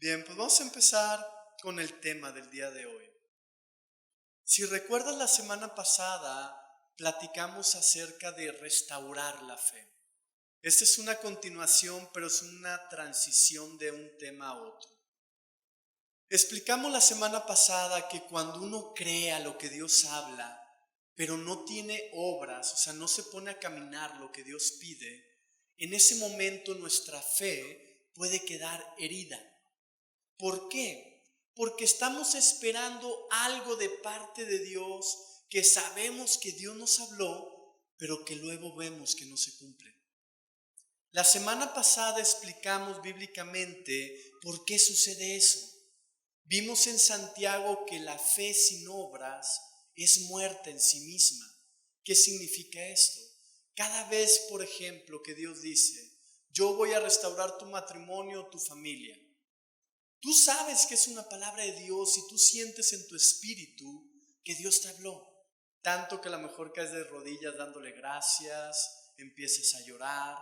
Bien, pues vamos a empezar con el tema del día de hoy. Si recuerdas la semana pasada, platicamos acerca de restaurar la fe. Esta es una continuación, pero es una transición de un tema a otro. Explicamos la semana pasada que cuando uno crea lo que Dios habla, pero no tiene obras, o sea, no se pone a caminar lo que Dios pide, en ese momento nuestra fe puede quedar herida. ¿Por qué? Porque estamos esperando algo de parte de Dios que sabemos que Dios nos habló, pero que luego vemos que no se cumple. La semana pasada explicamos bíblicamente por qué sucede eso. Vimos en Santiago que la fe sin obras es muerta en sí misma. ¿Qué significa esto? Cada vez, por ejemplo, que Dios dice, yo voy a restaurar tu matrimonio, tu familia. Tú sabes que es una palabra de Dios y tú sientes en tu espíritu que Dios te habló. Tanto que a lo mejor caes de rodillas dándole gracias, empiezas a llorar.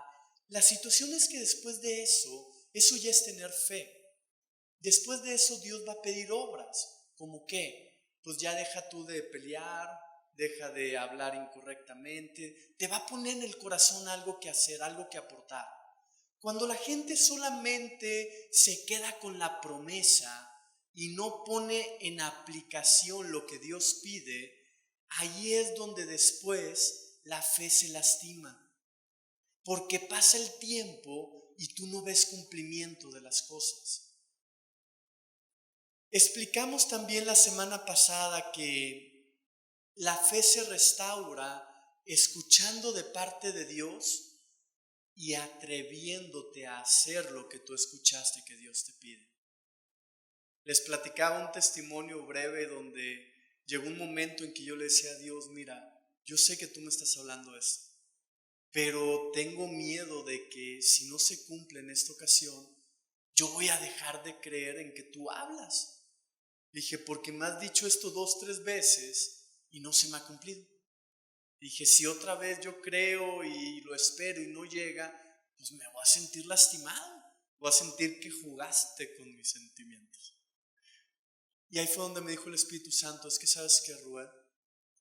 La situación es que después de eso ya es tener fe. Después de eso Dios va a pedir obras. ¿Cómo qué? Pues ya deja tú de pelear, deja de hablar incorrectamente. Te va a poner en el corazón algo que hacer, algo que aportar. Cuando la gente solamente se queda con la promesa y no pone en aplicación lo que Dios pide, ahí es donde después la fe se lastima. Porque pasa el tiempo y tú no ves cumplimiento de las cosas. Explicamos también la semana pasada que la fe se restaura escuchando de parte de Dios y atreviéndote a hacer lo que tú escuchaste que Dios te pide. Les platicaba un testimonio breve donde llegó un momento en que yo le decía a Dios, mira, yo sé que tú me estás hablando esto, pero tengo miedo de que si no se cumple en esta ocasión, yo voy a dejar de creer en que tú hablas. Dije, porque me has dicho esto 2, 3 veces y no se me ha cumplido. Dije, si otra vez yo creo y lo espero y no llega, pues me voy a sentir lastimado. Voy a sentir que jugaste con mis sentimientos. Y ahí fue donde me dijo el Espíritu Santo, es que sabes que, Rubén,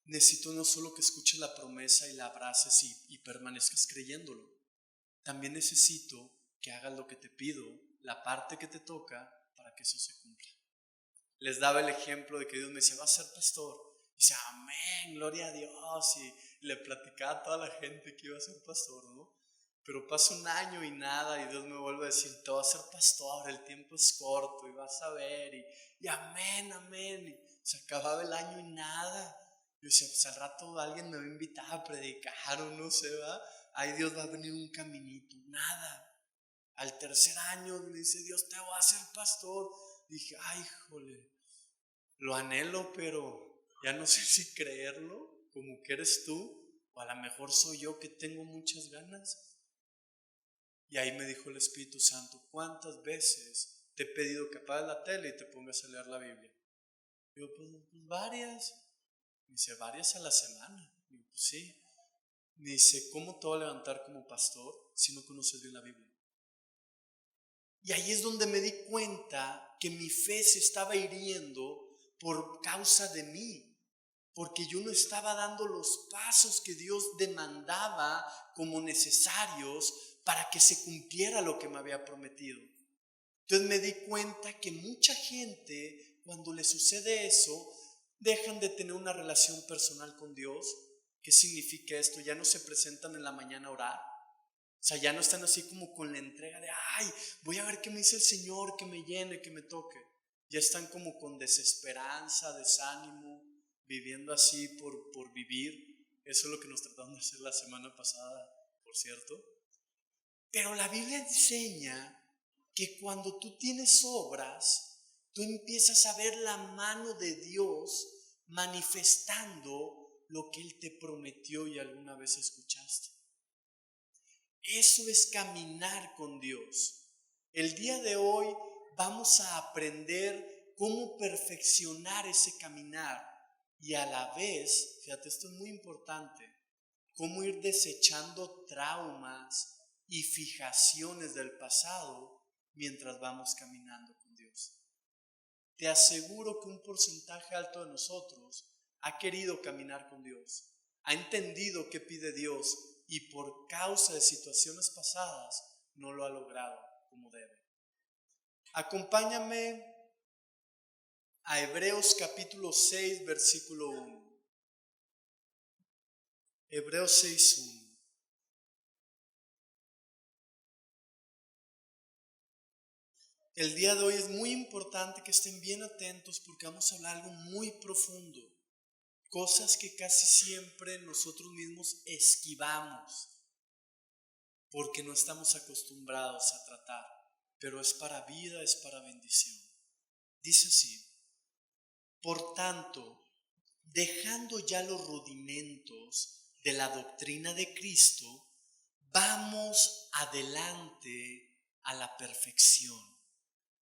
necesito no solo que escuches la promesa y la abraces y permanezcas creyéndolo. También necesito que hagas lo que te pido, la parte que te toca, para que eso se cumpla. Les daba el ejemplo de que Dios me decía, vas a ser pastor. Y dice, amén, gloria a Dios. Y le platicaba a toda la gente que iba a ser pastor, ¿no? Pero pasa un año y nada, y Dios me vuelve a decir, te vas a ser pastor, el tiempo es corto, y vas a ver, y amén, amén. Y se acababa el año y nada. Yo decía, pues al rato alguien me va a invitar a predicar o no sé, ¿va? Ahí Dios va a venir un caminito, nada. Al tercer año me dice, Dios, te voy a hacer pastor. Dije, ay, jole, lo anhelo, pero ya no sé si creerlo, como que eres tú, o a lo mejor soy yo que tengo muchas ganas. Y ahí me dijo el Espíritu Santo, ¿cuántas veces te he pedido que apagues la tele y te pongas a leer la Biblia? Digo, pues varias. Me dice, varias a la semana. Digo, pues sí. Me dice, ¿cómo te voy a levantar como pastor si no conoces bien la Biblia? Y ahí es donde me di cuenta que mi fe se estaba hiriendo por causa de mí, porque yo no estaba dando los pasos que Dios demandaba como necesarios para que se cumpliera lo que me había prometido. Entonces me di cuenta que mucha gente, cuando le sucede eso, dejan de tener una relación personal con Dios. ¿Qué significa esto? Ya no se presentan en la mañana a orar. O sea, ya no están así como con la entrega de, ay, voy a ver qué me dice el Señor, que me llene, que me toque. Ya están como con desesperanza, desánimo, viviendo así por vivir. Eso es lo que nos tratamos de hacer la semana pasada, por cierto. Pero la Biblia enseña que cuando tú tienes obras, tú empiezas a ver la mano de Dios manifestando lo que Él te prometió y alguna vez escuchaste. Eso es caminar con Dios. El día de hoy vamos a aprender cómo perfeccionar ese caminar y a la vez, fíjate, esto es muy importante, cómo ir desechando traumas y fijaciones del pasado mientras vamos caminando con Dios. Dios. Te aseguro que un porcentaje alto de nosotros ha querido caminar con Dios, ha entendido qué pide Dios y por causa de situaciones pasadas no lo ha logrado como debe. Acompáñame a Hebreos capítulo 6, versículo 1. Hebreos 6, 1. El día de hoy es muy importante que estén bien atentos porque vamos a hablar algo muy profundo. Cosas que casi siempre nosotros mismos esquivamos porque no estamos acostumbrados a tratar. Pero es para vida, es para bendición. Dice así: por tanto, dejando ya los rudimentos de la doctrina de Cristo, vamos adelante a la perfección,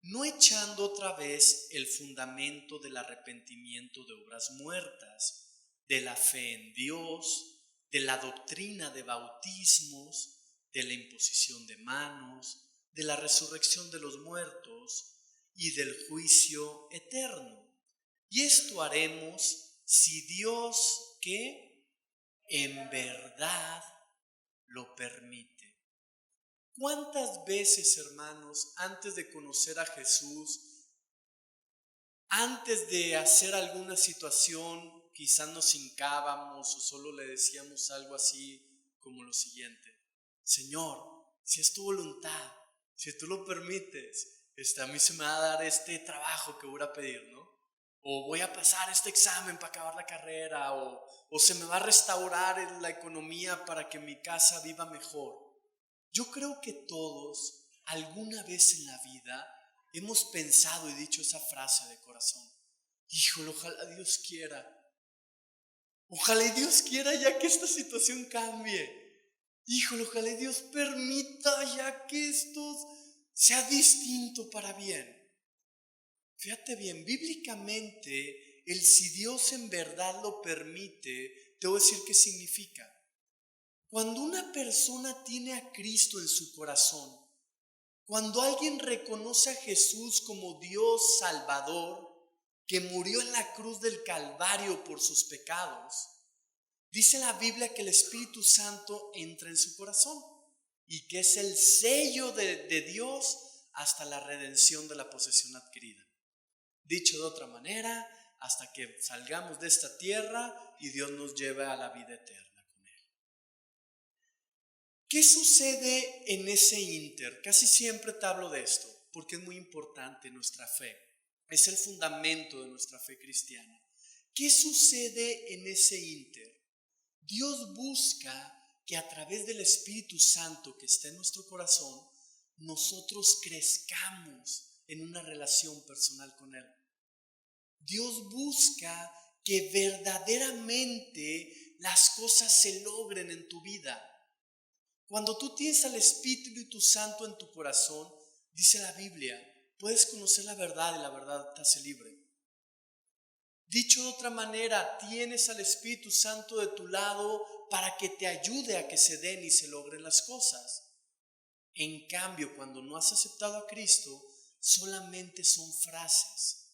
no echando otra vez el fundamento del arrepentimiento de obras muertas, de la fe en Dios, de la doctrina de bautismos, de la imposición de manos, de la resurrección de los muertos y del juicio eterno. Y esto haremos si Dios, que en verdad lo permite. ¿Cuántas veces, hermanos, antes de conocer a Jesús, antes de hacer alguna situación, quizás nos hincábamos o solo le decíamos algo así como lo siguiente: Señor, si es tu voluntad, si tú lo permites, a mí se me va a dar este trabajo que voy a pedir, ¿no? O voy a pasar este examen para acabar la carrera, o se me va a restaurar la economía para que mi casa viva mejor. Yo creo que todos, alguna vez en la vida, hemos pensado y dicho esa frase de corazón: híjole, ojalá Dios quiera. Ojalá Dios quiera ya que esta situación cambie. Híjole, ojalá Dios permita ya que esto sea distinto para bien. Fíjate bien, bíblicamente, el si Dios en verdad lo permite, te voy a decir qué significa. Cuando una persona tiene a Cristo en su corazón, cuando alguien reconoce a Jesús como Dios Salvador, que murió en la cruz del Calvario por sus pecados, dice la Biblia que el Espíritu Santo entra en su corazón y que es el sello de Dios hasta la redención de la posesión adquirida. Dicho de otra manera, hasta que salgamos de esta tierra y Dios nos lleve a la vida eterna con Él. ¿Qué sucede en ese ínter? Casi siempre te hablo de esto, porque es muy importante nuestra fe. Es el fundamento de nuestra fe cristiana. ¿Qué sucede en ese ínter? Dios busca que a través del Espíritu Santo que está en nuestro corazón, nosotros crezcamos en una relación personal con Él. Dios busca que verdaderamente las cosas se logren en tu vida. Cuando tú tienes al Espíritu Santo en tu corazón, dice la Biblia, puedes conocer la verdad y la verdad te hace libre. Dicho de otra manera, tienes al Espíritu Santo de tu lado para que te ayude a que se den y se logren las cosas. En cambio, cuando no has aceptado a Cristo, solamente son frases.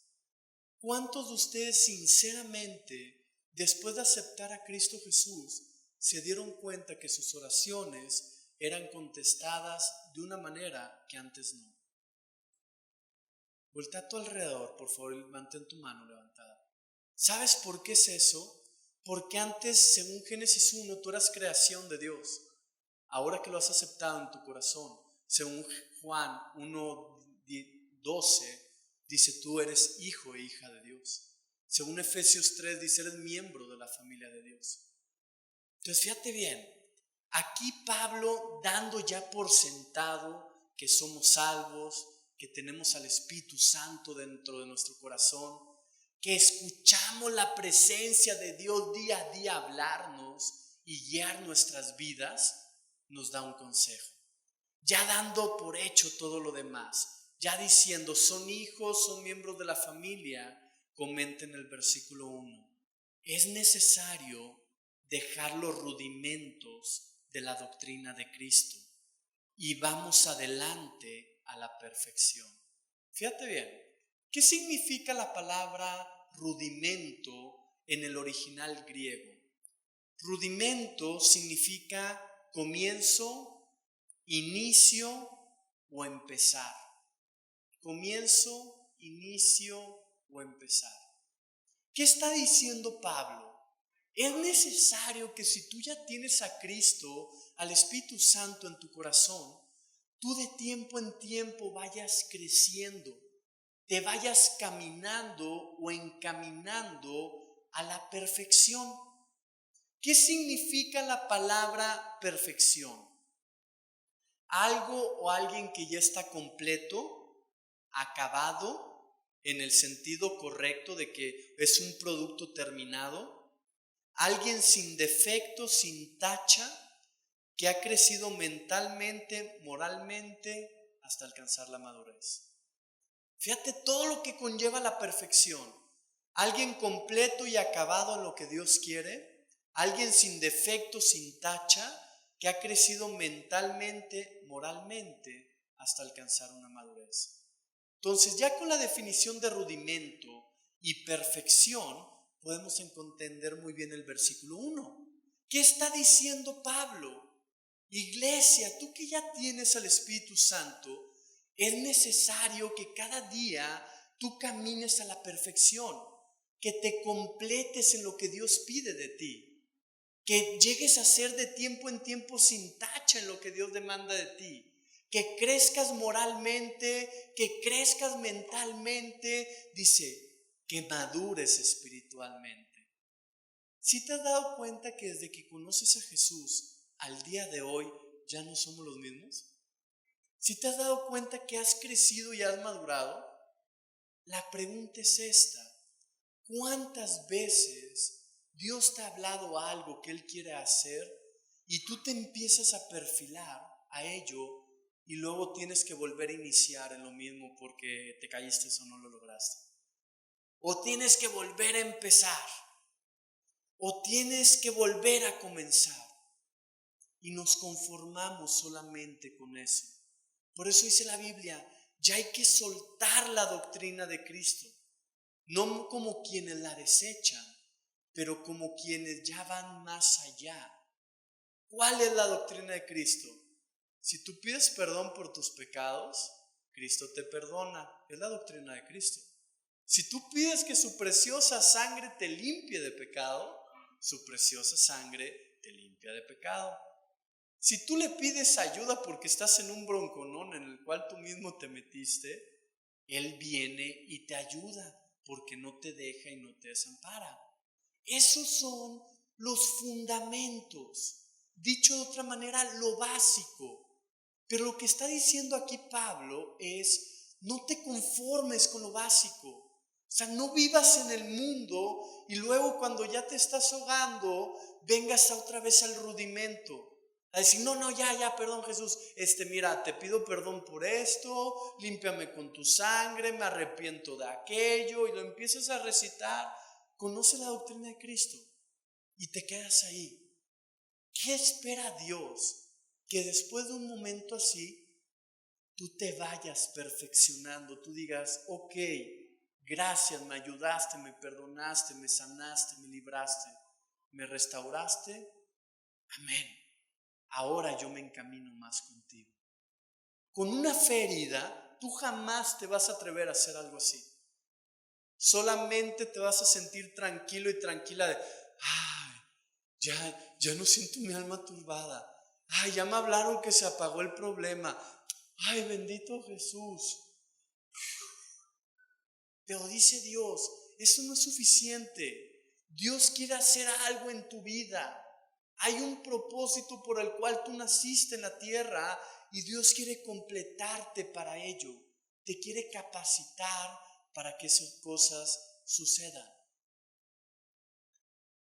¿Cuántos de ustedes sinceramente, después de aceptar a Cristo Jesús, se dieron cuenta que sus oraciones eran contestadas de una manera que antes no? Voltea a tu alrededor, por favor, y mantén tu mano levantada. ¿Sabes por qué es eso? Porque antes, según Génesis 1, tú eras creación de Dios. Ahora que lo has aceptado en tu corazón, según Juan 1:12, dice tú eres hijo e hija de Dios. Según Efesios 3 dice eres miembro de la familia de Dios. Entonces fíjate bien, aquí Pablo dando ya por sentado que somos salvos, que tenemos al Espíritu Santo dentro de nuestro corazón, que escuchamos la presencia de Dios día a día hablarnos y guiar nuestras vidas, nos da un consejo. Ya dando por hecho todo lo demás, ya diciendo son hijos, son miembros de la familia, comenta en el versículo 1, es necesario dejar los rudimentos de la doctrina de Cristo y vamos adelante a la perfección. Fíjate bien, ¿qué significa la palabra rudimento en el original griego? Rudimento significa comienzo, inicio o empezar. Comienzo, inicio o empezar. ¿Qué está diciendo Pablo? Es necesario que si tú ya tienes a Cristo, al Espíritu Santo en tu corazón, tú de tiempo en tiempo vayas creciendo, te vayas caminando o encaminando a la perfección. ¿Qué significa la palabra perfección? Algo o alguien que ya está completo, acabado, en el sentido correcto de que es un producto terminado. Alguien sin defecto, sin tacha, que ha crecido mentalmente, moralmente, hasta alcanzar la madurez. Fíjate todo lo que conlleva la perfección. Alguien completo y acabado en lo que Dios quiere. Alguien sin defecto, sin tacha, que ha crecido mentalmente, moralmente, hasta alcanzar una madurez. Entonces, ya con la definición de rudimento y perfección, podemos entender muy bien el versículo 1. ¿Qué está diciendo Pablo? Iglesia, tú que ya tienes al Espíritu Santo, es necesario que cada día tú camines a la perfección, que te completes en lo que Dios pide de ti, que llegues a ser de tiempo en tiempo sin tacha en lo que Dios demanda de ti, que crezcas moralmente, que crezcas mentalmente, dice, que madures espiritualmente. ¿Sí te has dado cuenta que desde que conoces a Jesús al día de hoy ya no somos los mismos? ¿Sí te has dado cuenta que has crecido y has madurado? La pregunta es esta: ¿cuántas veces Dios te ha hablado algo que Él quiere hacer y tú te empiezas a perfilar a ello y luego tienes que volver a iniciar en lo mismo porque te caíste o no lo lograste? O tienes que volver a empezar, o tienes que volver a comenzar, y nos conformamos solamente con eso. Por eso dice la Biblia, ya hay que soltar la doctrina de Cristo, no como quienes la desechan, pero como quienes ya van más allá. ¿Cuál es la doctrina de Cristo? Si tú pides perdón por tus pecados, Cristo te perdona. Es la doctrina de Cristo. Si tú pides que su preciosa sangre te limpie de pecado, su preciosa sangre te limpia de pecado. Si tú le pides ayuda porque estás en un bronconón en el cual tú mismo te metiste, Él viene y te ayuda porque no te deja y no te desampara. Esos son los fundamentos. Dicho de otra manera, lo básico. Pero lo que está diciendo aquí Pablo es, no te conformes con lo básico. O sea, no vivas en el mundo y luego cuando ya te estás ahogando, vengas otra vez al rudimento. A decir, no, ya, perdón Jesús, mira, te pido perdón por esto, límpiame con tu sangre, me arrepiento de aquello, y lo empiezas a recitar. Conoce la doctrina de Cristo y te quedas ahí. ¿Qué espera Dios? Que después de un momento así, tú te vayas perfeccionando, tú digas, ok, gracias, me ayudaste, me perdonaste, me sanaste, me libraste, me restauraste, amén. Ahora yo me encamino más contigo. Con una fe herida, tú jamás te vas a atrever a hacer algo así. Solamente te vas a sentir tranquilo y tranquila de, ya no siento mi alma turbada. Ya me hablaron que se apagó el problema. Ay, bendito Jesús. Pero dice Dios, eso no es suficiente. Dios quiere hacer algo en tu vida. Hay un propósito por el cual tú naciste en la tierra y Dios quiere completarte para ello. Te quiere capacitar para que esas cosas sucedan.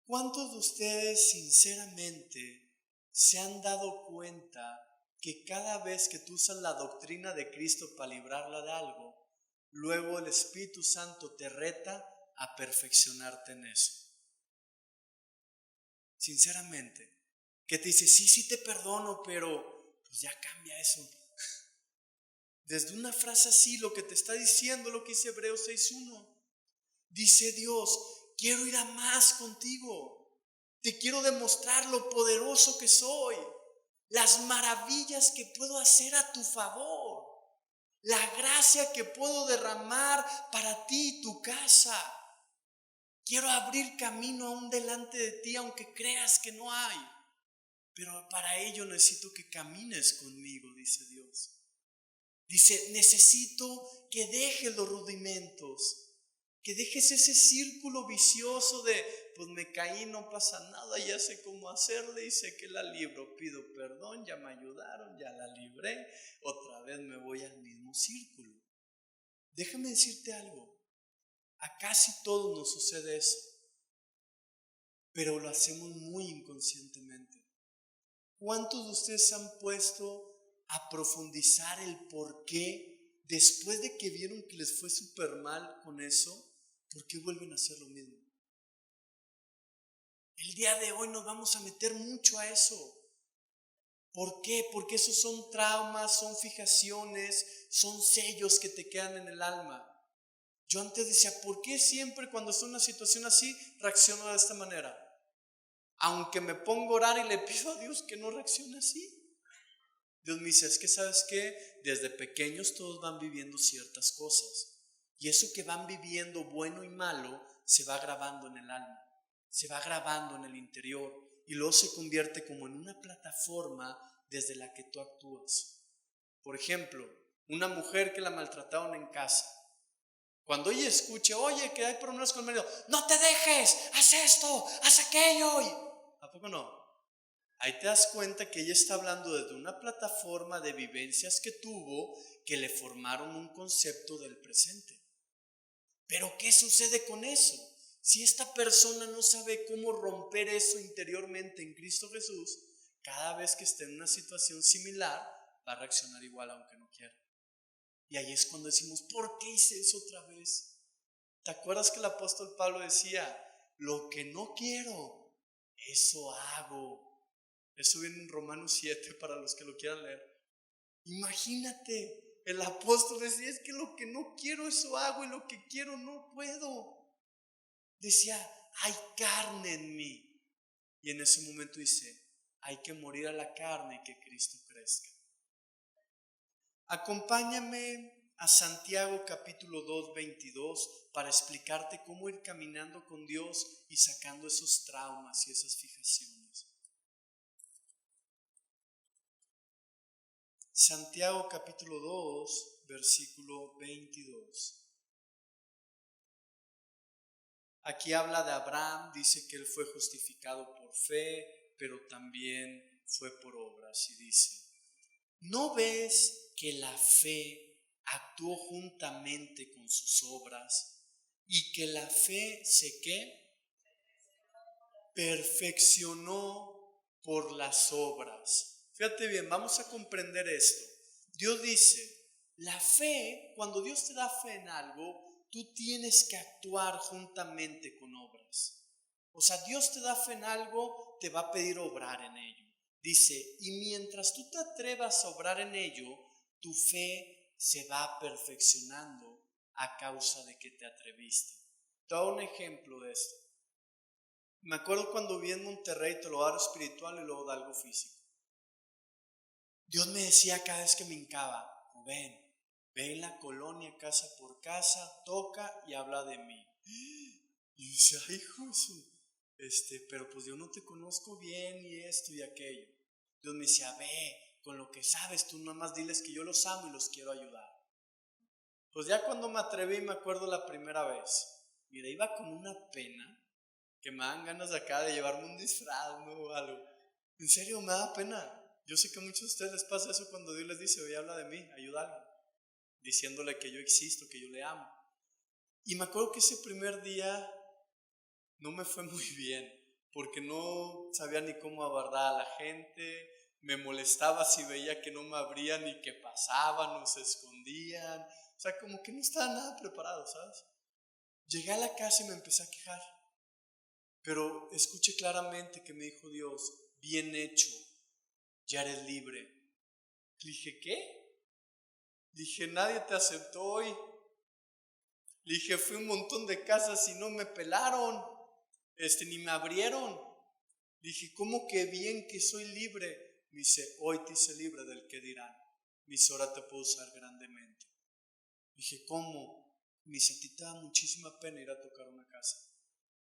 ¿Cuántos de ustedes sinceramente se han dado cuenta que cada vez que tú usas la doctrina de Cristo para librarla de algo, luego el Espíritu Santo te reta a perfeccionarte en eso? Sinceramente, que te dice, sí te perdono, pero pues ya cambia eso. Desde una frase así, lo que te está diciendo, lo que dice Hebreos 6:1. Dice Dios, quiero ir a más contigo. Te quiero demostrar lo poderoso que soy. Las maravillas que puedo hacer a tu favor. La gracia que puedo derramar para ti y tu casa. Quiero abrir camino aún delante de ti, aunque creas que no hay. Pero para ello necesito que camines conmigo, dice Dios. Dice, necesito que dejes los rudimentos, que dejes ese círculo vicioso de, pues me caí, no pasa nada, ya sé cómo hacerle y sé que la libro, pido perdón, ya me ayudaron, ya la libré, otra vez me voy al mismo círculo. Déjame decirte algo, a casi todos nos sucede eso, pero lo hacemos muy inconscientemente. ¿Cuántos de ustedes se han puesto a profundizar el por qué, después de que vieron que les fue súper mal con eso, por qué vuelven a hacer lo mismo? El día de hoy nos vamos a meter mucho a eso. ¿Por qué? Porque esos son traumas, son fijaciones, son sellos que te quedan en el alma. Yo antes decía, ¿por qué siempre cuando estoy en una situación así reacciono de esta manera? Aunque me pongo a orar y le pido a Dios que no reaccione así. Dios me dice, es que ¿sabes qué? Desde pequeños todos van viviendo ciertas cosas. Y eso que van viviendo, bueno y malo, se va grabando en el alma. Se va grabando en el interior. Y luego se convierte como en una plataforma desde la que tú actúas. Por ejemplo, una mujer que la maltrataron en casa. Cuando ella escuche, oye, que hay problemas con el marido, no te dejes, haz esto, haz aquello. ¿A poco no? Ahí te das cuenta que ella está hablando desde una plataforma de vivencias que tuvo que le formaron un concepto del presente. Pero ¿qué sucede con eso? Si esta persona no sabe cómo romper eso interiormente en Cristo Jesús, cada vez que esté en una situación similar, va a reaccionar igual aunque no quiera. Y ahí es cuando decimos, ¿por qué hice eso otra vez? ¿Te acuerdas que el apóstol Pablo decía, lo que no quiero, eso hago? Eso viene en Romanos 7 para los que lo quieran leer. Imagínate, el apóstol decía, es que lo que no quiero eso hago y lo que quiero no puedo. Decía, hay carne en mí. Y en ese momento dice, hay que morir a la carne y que Cristo crezca. Acompáñame a Santiago capítulo 2, 22 para explicarte cómo ir caminando con Dios y sacando esos traumas y esas fijaciones. Santiago capítulo 2, versículo 22. Aquí habla de Abraham, dice que él fue justificado por fe, pero también fue por obras. Y dice, ¿no ves que la fe actuó juntamente con sus obras y que la fe se ¿qué? Perfeccionó por las obras? Fíjate bien, vamos a comprender esto. Dios dice, la fe, cuando Dios te da fe en algo, tú tienes que actuar juntamente con obras. O sea, Dios te da fe en algo, te va a pedir obrar en ello. Dice, y mientras tú te atrevas a obrar en ello, tu fe se va perfeccionando a causa de que te atreviste. Te doy un ejemplo de esto. Me acuerdo cuando vi en Monterrey, te lo da algo espiritual y luego da algo físico. Dios me decía cada vez que me hincaba, ven en la colonia casa por casa, toca y habla de mí. Y dice, ay, Josu, pero pues yo no te conozco bien y esto y aquello. Dios me decía, ve, con lo que sabes, tú nada más diles que yo los amo y los quiero ayudar. Pues ya cuando me atreví, me acuerdo la primera vez, mira, iba con una pena que me dan ganas de acá de llevarme un disfraz, ¿no? O algo. En serio, me da pena. Yo sé que a muchos de ustedes les pasa eso cuando Dios les dice, oye, habla de mí, ayúdalo, diciéndole que yo existo, que yo le amo. Y me acuerdo que ese primer día no me fue muy bien, porque no sabía ni cómo abordar a la gente, me molestaba si veía que no me abrían y que pasaban o se escondían, o sea, como que no estaba nada preparado, ¿sabes? Llegué a la casa y me empecé a quejar, pero escuché claramente que me dijo Dios, bien hecho, ya eres libre. Le dije, ¿qué? Dije, nadie te aceptó hoy. Le dije, fui a un montón de casas y no me pelaron, ni me abrieron. Dije, ¿cómo que bien que soy libre? Me dice, hoy te hice libre del que dirán. Me dice, ahora te puedo usar grandemente. Dije, ¿cómo? Me dice, a ti te da muchísima pena ir a tocar una casa.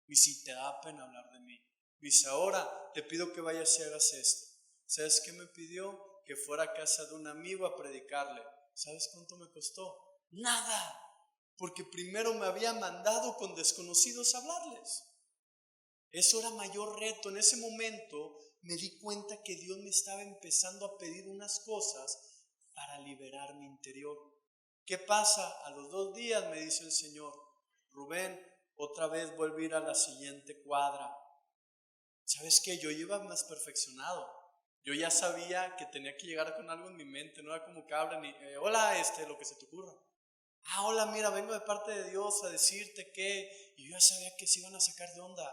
Me dice, te da pena hablar de mí. Me dice, ahora te pido que vayas y hagas esto. ¿Sabes qué me pidió? Que fuera a casa de un amigo a predicarle. ¿Sabes cuánto me costó? Nada. Porque primero me había mandado con desconocidos a hablarles. Eso era mayor reto. En ese momento me di cuenta que Dios me estaba empezando a pedir unas cosas para liberar mi interior. ¿Qué pasa? A los 2 días me dice el Señor, Rubén, otra vez vuelve a ir a la siguiente cuadra. ¿Sabes qué? Yo iba más perfeccionado. Yo ya sabía que tenía que llegar con algo en mi mente. No era como que hablan y, hola, lo que se te ocurra. Hola, mira, vengo de parte de Dios a decirte que... Y yo ya sabía que se iban a sacar de onda.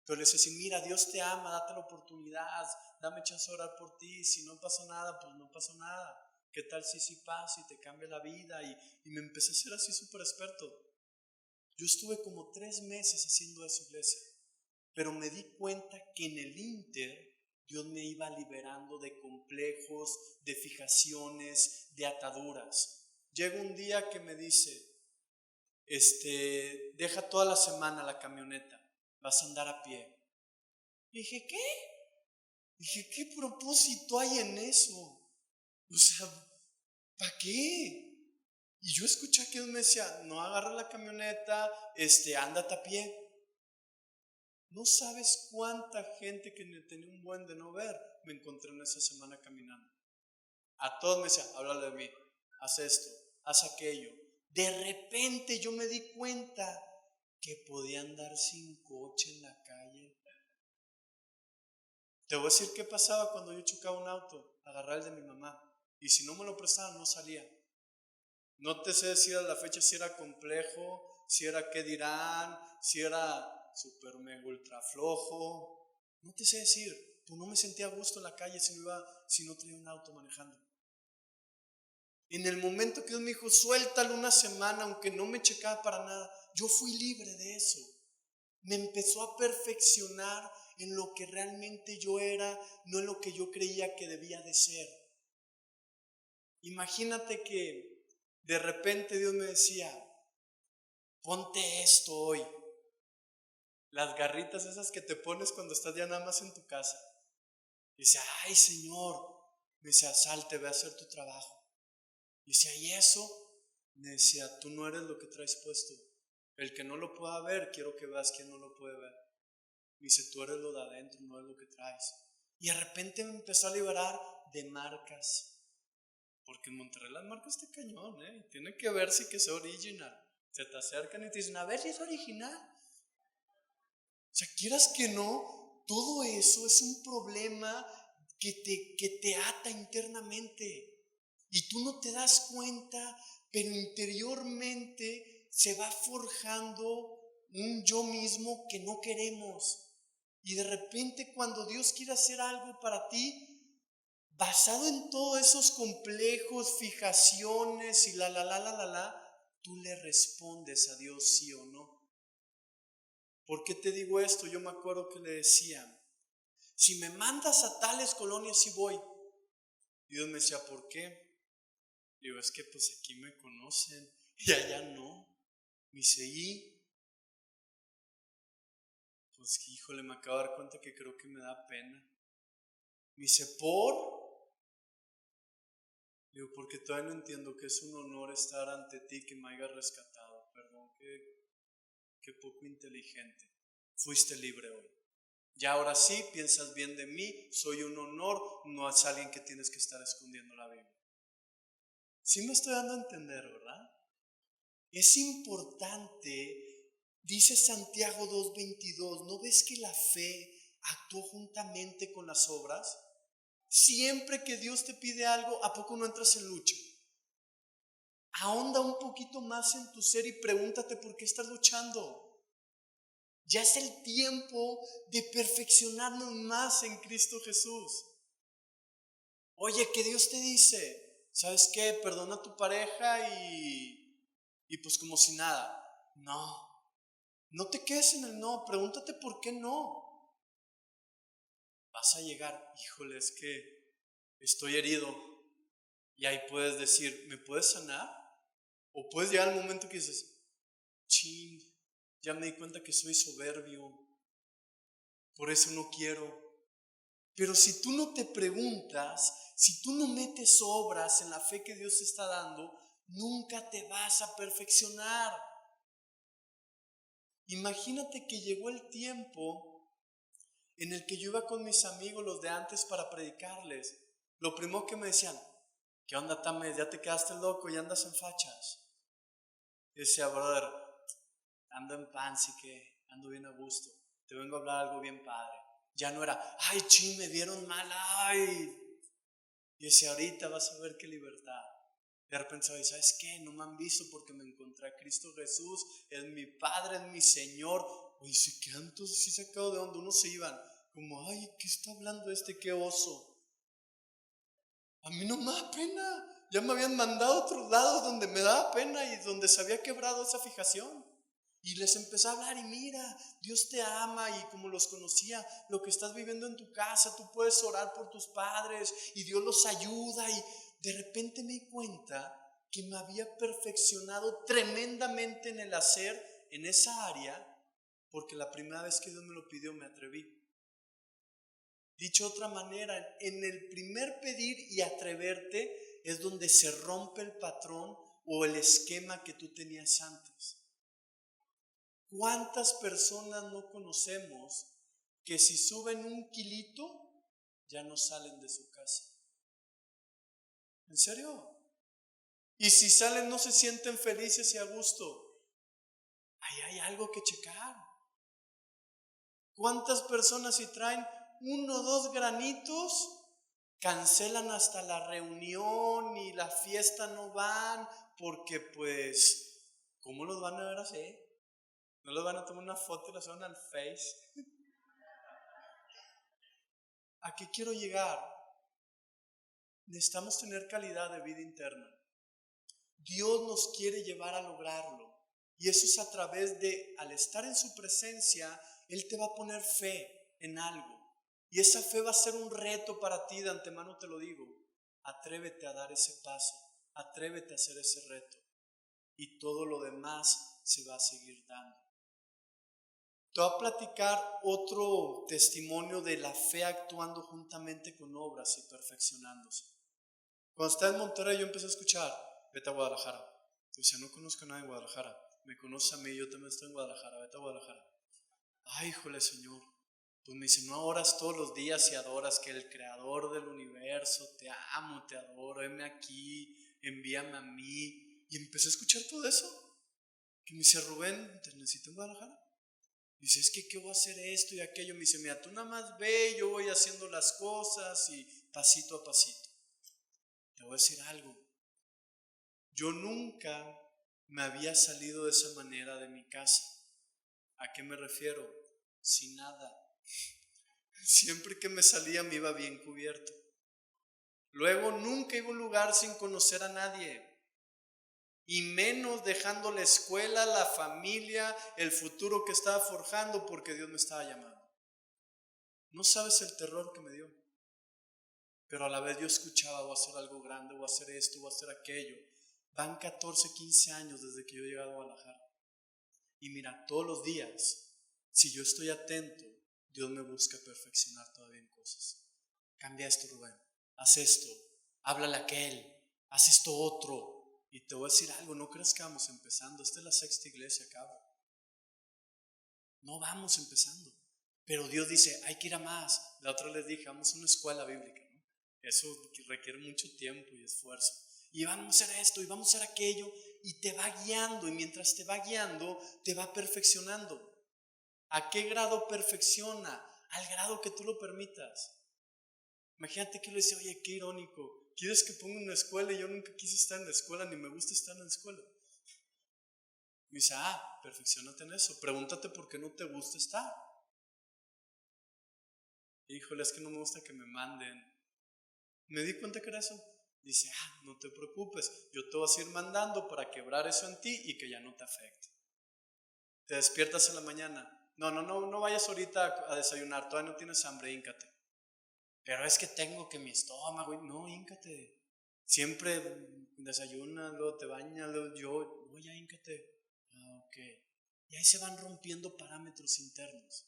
Pero les decía, mira, Dios te ama, date la oportunidad, dame chance de orar por ti. Si no pasa nada, pues no pasa nada. ¿Qué tal si sí pasa y te cambia la vida? Y me empecé a ser así súper experto. Yo estuve como 3 meses haciendo eso, iglesia. Pero me di cuenta que en el Inter Dios me iba liberando de complejos, de fijaciones, de ataduras. Llega un día que me dice, deja toda la semana la camioneta, vas a andar a pie. Dije, ¿qué? Dije, ¿qué propósito hay en eso? O sea, ¿para qué? Y yo escuché que Dios me decía, no agarres la camioneta, ándate a pie. No sabes cuánta gente que tenía un buen de no ver me encontré en esa semana caminando. A todos me decía, háblale de mí, haz esto, haz aquello. De repente yo me di cuenta que podía andar sin coche en la calle. Te voy a decir qué pasaba cuando yo chocaba un auto, agarraba el de mi mamá. Y si no me lo prestaban, no salía. No te sé decir a la fecha si era complejo, si era qué dirán, si era super mega ultra flojo. No te sé decir, pues no me sentía a gusto en la calle si no traía un auto manejando. En el momento que Dios me dijo, suéltalo una semana, aunque no me checaba para nada, yo fui libre de eso. Me empezó a perfeccionar en lo que realmente yo era, no en lo que yo creía que debía de ser. Imagínate que de repente Dios me decía, ponte esto hoy. Las garritas esas que te pones cuando estás ya nada más en tu casa. Y dice, ay Señor, me decía, salte, ve a hacer tu trabajo. Y decía, ¿y eso? Me decía, tú no eres lo que traes puesto. El que no lo pueda ver, quiero que veas quién no lo puede ver. Me dice, tú eres lo de adentro, no es lo que traes. Y de repente me empezó a liberar de marcas. Porque en Monterrey las marcas te cañón, Tiene que ver si que es original. Se te acercan y te dicen, a ver si es original. O sea, quieras que no, todo eso es un problema que te ata internamente. Y tú no te das cuenta, pero interiormente se va forjando un yo mismo que no queremos. Y de repente cuando Dios quiere hacer algo para ti, basado en todos esos complejos, fijaciones y tú le respondes a Dios sí o no. ¿Por qué te digo esto? Yo me acuerdo que le decía, si me mandas a tales colonias sí voy. Y Dios me decía, ¿por qué? Digo, es que pues aquí me conocen y allá no. Me dice, y pues híjole, me acabo de dar cuenta que creo que me da pena. Me dice, ¿por? Digo, porque todavía no entiendo que es un honor estar ante ti que me hayas rescatado. Perdón, que poco inteligente. Fuiste libre hoy. Ya ahora sí, piensas bien de mí, soy un honor, no es alguien que tienes que estar escondiendo la Biblia. Sí me estoy dando a entender, ¿verdad? Es importante, dice Santiago 2:22, ¿no ves que la fe actuó juntamente con las obras? Siempre que Dios te pide algo, ¿a poco no entras en lucha? Ahonda un poquito más en tu ser y pregúntate por qué estás luchando. Ya es el tiempo de perfeccionarnos más en Cristo Jesús. Oye, que Dios te dice, ¿sabes qué? Perdona a tu pareja y pues como si nada. No, no te quedes en el no, pregúntate por qué no. Vas a llegar, híjole, es que estoy herido. Y ahí puedes decir, ¿me puedes sanar? O puedes llegar al momento que dices, chin, ya me di cuenta que soy soberbio, por eso no quiero. Pero si tú no te preguntas, si tú no metes obras en la fe que Dios te está dando, nunca te vas a perfeccionar. Imagínate que llegó el tiempo en el que yo iba con mis amigos, los de antes, para predicarles. Lo primero que me decían, ¿qué onda, Tames? ¿Ya te quedaste loco y andas en fachas? Y decía, brother, ando en pan, sí que ando bien a gusto. Te vengo a hablar algo bien padre. Ya no era, ay, ching, me vieron mal, ay. Y decía, ahorita vas a ver qué libertad. De repente, ¿sabes qué? No me han visto porque me encontré a Cristo Jesús, es mi Padre, es mi Señor. Oye, se quedan todos así sacados de onda, unos se iban como, ay, ¿qué está hablando este? ¡Qué oso! A mí no me da pena. Ya me habían mandado a otros lados donde me daba pena y donde se había quebrado esa fijación. Y les empecé a hablar y mira, Dios te ama y como los conocía, lo que estás viviendo en tu casa, tú puedes orar por tus padres y Dios los ayuda. Y de repente me di cuenta que me había perfeccionado tremendamente en el hacer en esa área, porque la primera vez que Dios me lo pidió me atreví. Dicho de otra manera, en el primer pedir y atreverte es donde se rompe el patrón o el esquema que tú tenías antes. ¿Cuántas personas no conocemos que si suben un kilito ya no salen de su casa? ¿En serio? Y si salen no se sienten felices y a gusto. Ahí hay algo que checar. ¿Cuántas personas si traen 1 o 2 granitos cancelan hasta la reunión y la fiesta no van porque pues, ¿cómo los van a ver así? ¿No los van a tomar una foto y la suben al Face? ¿A qué quiero llegar? Necesitamos tener calidad de vida interna. Dios nos quiere llevar a lograrlo. Y eso es a través de, al estar en su presencia, Él te va a poner fe en algo. Y esa fe va a ser un reto para ti, de antemano te lo digo. Atrévete a dar ese paso, atrévete a hacer ese reto. Y todo lo demás se va a seguir dando. Te voy a platicar otro testimonio de la fe actuando juntamente con obras y perfeccionándose. Cuando estaba en Monterrey yo empecé a escuchar, vete a Guadalajara. Yo decía, no conozco a nadie en Guadalajara. Me conoce a mí, yo también estoy en Guadalajara, vete a Guadalajara. Ay, híjole, Señor. Pues me dice, no oras todos los días y adoras que el creador del universo, te amo, te adoro, heme aquí, envíame a mí. Y empecé a escuchar todo eso. Que me dice, Rubén, ¿te necesito en Guadalajara? Dice, es que ¿qué voy a hacer esto y aquello? Me dice, mira, tú nada más ve, yo voy haciendo las cosas y pasito a pasito. Te voy a decir algo. Yo nunca me había salido de esa manera de mi casa. ¿A qué me refiero? Sin nada. Siempre que me salía me iba bien cubierto. Luego nunca iba a un lugar sin conocer a nadie. Y menos dejando la escuela, la familia, el futuro que estaba forjando porque Dios me estaba llamando. No sabes el terror que me dio. Pero a la vez yo escuchaba, voy a hacer algo grande, voy a hacer esto, voy a hacer aquello. Van 14, 15 años desde que yo he llegado a Guadalajara. Y mira, todos los días, si yo estoy atento, Dios me busca perfeccionar todavía en cosas. Cambia esto, Rubén. Haz esto. Háblale a aquel. Haz esto otro. Y te voy a decir algo, no creas que vamos empezando. Esta es la 6ª iglesia, cabrón. No vamos empezando. Pero Dios dice, hay que ir a más. La otra les dije, vamos a una escuela bíblica, ¿no? Eso requiere mucho tiempo y esfuerzo. Y vamos a hacer esto y vamos a hacer aquello. Y te va guiando. Y mientras te va guiando, te va perfeccionando. ¿A qué grado perfecciona? Al grado que tú lo permitas. Imagínate que le dice, oye, qué irónico. ¿Quieres que ponga una escuela? Y yo nunca quise estar en la escuela, ni me gusta estar en la escuela. Me dice, perfeccionate en eso. Pregúntate por qué no te gusta estar. Híjole, es que no me gusta que me manden. Me di cuenta que era eso. Dice, no te preocupes, yo te voy a ir mandando para quebrar eso en ti y que ya no te afecte. Te despiertas en la mañana. No vayas ahorita a desayunar, todavía no tienes hambre, híncate. Pero es que tengo que mi estómago, no, híncate. Siempre desayunas, luego te bañas, luego ya híncate. Ok. Y ahí se van rompiendo parámetros internos.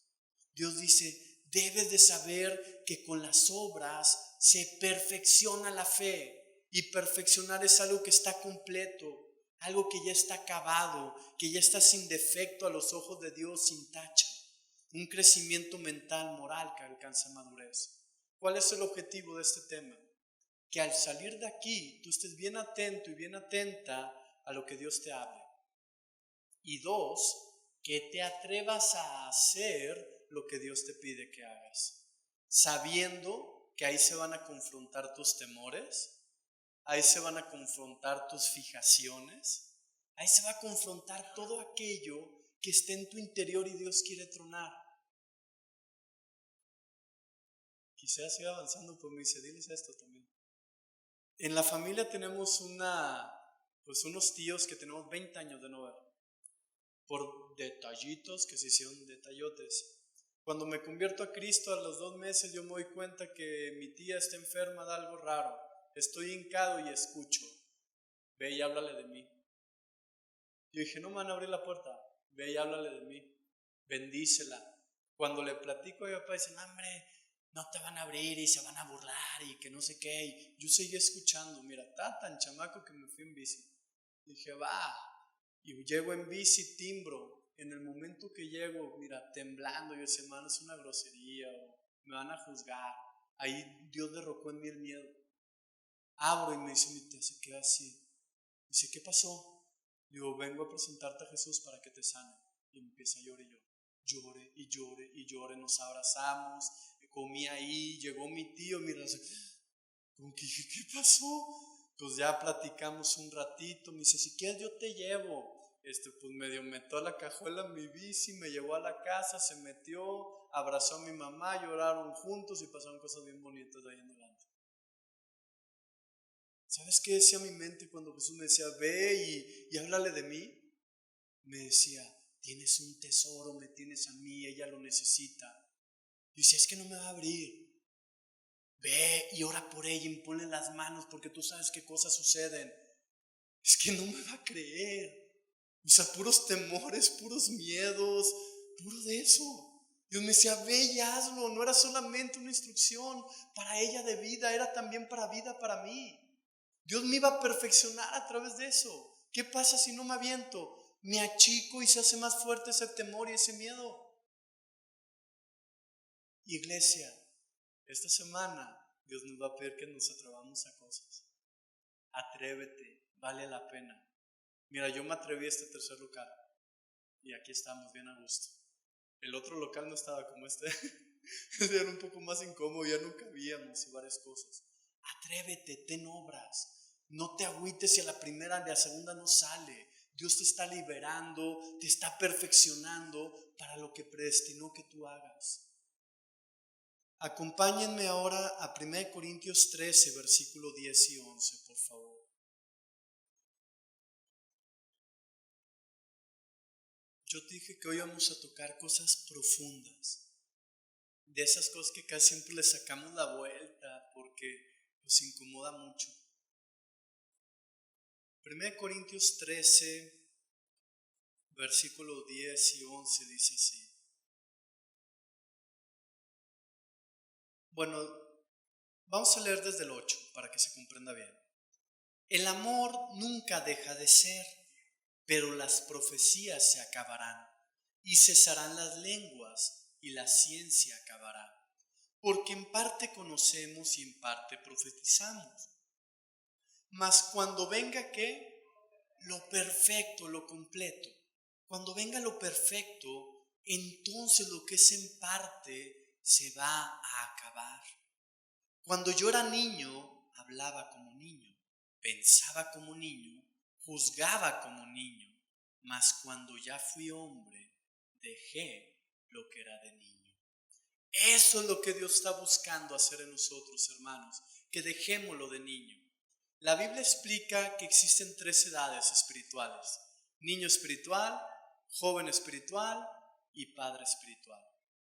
Dios dice, debes de saber que con las obras se perfecciona la fe. Y perfeccionar es algo que está completo, algo que ya está acabado, que ya está sin defecto a los ojos de Dios, sin tacha. Un crecimiento mental, moral que alcanza madurez. ¿Cuál es el objetivo de este tema? Que al salir de aquí tú estés bien atento y bien atenta a lo que Dios te hable. Y dos, que te atrevas a hacer lo que Dios te pide que hagas, sabiendo que ahí se van a confrontar tus temores, ahí se van a confrontar tus fijaciones, ahí se va a confrontar todo aquello que esté en tu interior y Dios quiere tronar. Quizás siga avanzando, pero me dice, diles esto también. En la familia tenemos unos tíos que tenemos 20 años de no ver, por detallitos que se hicieron detallotes. Cuando me convierto a Cristo a los 2 meses, yo me doy cuenta que mi tía está enferma de algo raro. Estoy hincado y escucho, ve y háblale de mí. Yo dije, no me van a abrir la puerta, ve y háblale de mí, bendícela. Cuando le platico a mi papá, dicen, hombre, no te van a abrir y se van a burlar y que no sé qué. Y yo seguí escuchando, mira, estaba tan chamaco que me fui en bici. Dije, va, y llego en bici, timbro. En el momento que llego, mira, temblando, yo decía, hermano, es una grosería o me van a juzgar. Ahí Dios derrocó en mí el miedo. Abro y me dice mi tía, se queda así. Dice, ¿qué pasó? Digo, vengo a presentarte a Jesús para que te sane. Y empieza a llorar y yo. Llore y llore y llore, nos abrazamos, comí ahí, llegó mi tío, mira, como que dije, ¿qué pasó? Pues ya platicamos un ratito, me dice, si quieres yo te llevo. Pues medio metió a la cajuela mi bici, me llevó a la casa, se metió, abrazó a mi mamá, lloraron juntos y pasaron cosas bien bonitas de ahí en adelante. ¿Sabes qué decía mi mente cuando Jesús me decía, ve y háblale de mí? Me decía, tienes un tesoro, me tienes a mí, ella lo necesita. Yo decía, es que no me va a abrir. Ve y ora por ella y ponle las manos porque tú sabes qué cosas suceden. Es que no me va a creer. O sea, puros temores, puros miedos, puro de eso. Dios me decía, ve y hazlo. No era solamente una instrucción para ella de vida, era también para vida para mí. Dios me iba a perfeccionar a través de eso. ¿Qué pasa si no me aviento? Me achico y se hace más fuerte ese temor y ese miedo. Iglesia, esta semana Dios nos va a pedir que nos atrevamos a cosas. Atrévete, vale la pena. Mira, yo me atreví a este tercer local y aquí estamos bien a gusto. El otro local no estaba como este. Era un poco más incómodo, ya no cabíamos y varias cosas. Atrévete, ten obras. No te agüites si a la primera y a la segunda no sale. Dios te está liberando, te está perfeccionando para lo que predestinó que tú hagas. Acompáñenme ahora a 1 Corintios 13, versículo 10 y 11, por favor. Yo te dije que hoy vamos a tocar cosas profundas, de esas cosas que casi siempre le sacamos la vuelta porque nos incomoda mucho. 1 Corintios 13, versículo 10 y 11 dice así. Bueno, vamos a leer desde el 8 para que se comprenda bien. El amor nunca deja de ser, pero las profecías se acabarán y cesarán las lenguas y la ciencia acabará. Porque en parte conocemos y en parte profetizamos. Mas cuando venga ¿qué? Lo perfecto, lo completo. Cuando venga lo perfecto, entonces lo que es en parte se va a acabar. Cuando yo era niño, hablaba como niño, pensaba como niño, juzgaba como niño. Mas cuando ya fui hombre, dejé lo que era de niño. Eso es lo que Dios está buscando hacer en nosotros, hermanos, que dejemos lo de niño. La Biblia explica que existen 3 edades espirituales: niño espiritual, joven espiritual y padre espiritual.